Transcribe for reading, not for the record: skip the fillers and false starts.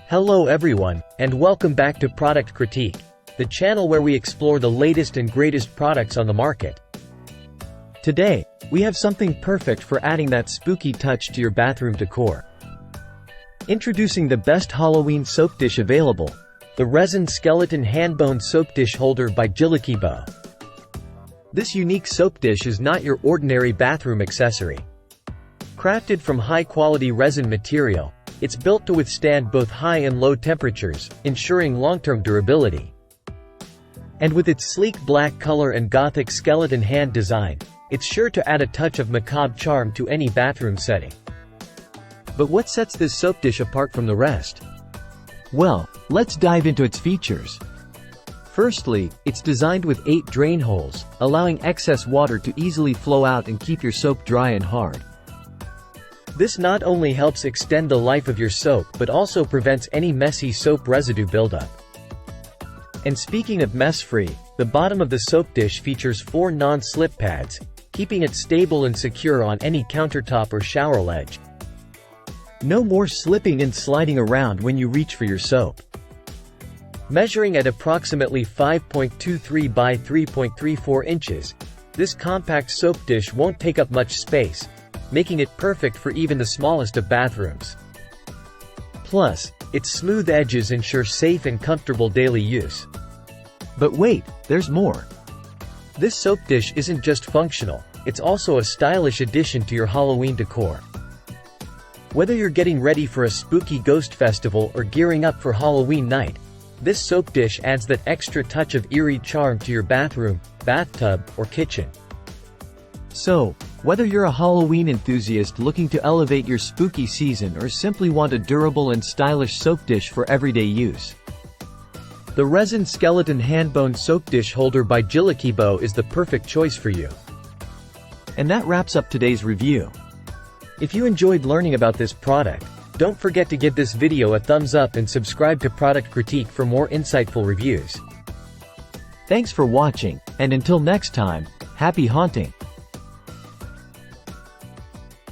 Hello everyone, and welcome back to Product Critique, the channel where we explore the latest and greatest products on the market. Today, we have something perfect for adding that spooky touch to your bathroom decor. Introducing the best Halloween soap dish available, the Resin Skeleton Handbone Soap Dish Holder by Jilukibo. This unique soap dish is not your ordinary bathroom accessory. Crafted from high-quality resin material, it's built to withstand both high and low temperatures, ensuring long-term durability. And with its sleek black color and gothic skeleton hand design, it's sure to add a touch of macabre charm to any bathroom setting. But what sets this soap dish apart from the rest? Well, let's dive into its features. Firstly, it's designed with 8 drain holes, allowing excess water to easily flow out and keep your soap dry and hard. This not only helps extend the life of your soap but also prevents any messy soap residue buildup. And speaking of mess-free, the bottom of the soap dish features 4 non-slip pads, keeping it stable and secure on any countertop or shower ledge. No more slipping and sliding around when you reach for your soap. Measuring at approximately 5.23 by 3.34 inches, this compact soap dish won't take up much space, making it perfect for even the smallest of bathrooms. Plus, its smooth edges ensure safe and comfortable daily use. But wait, there's more. This soap dish isn't just functional, it's also a stylish addition to your Halloween decor. Whether you're getting ready for a spooky ghost festival or gearing up for Halloween night, this soap dish adds that extra touch of eerie charm to your bathroom, bathtub, or kitchen. So, whether you're a Halloween enthusiast looking to elevate your spooky season or simply want a durable and stylish soap dish for everyday use, the Resin Skeleton Handbone Soap Dish Holder by Jilukibo is the perfect choice for you. And that wraps up today's review. If you enjoyed learning about this product, don't forget to give this video a thumbs up and subscribe to Product Critique for more insightful reviews. Thanks for watching, and until next time, happy haunting!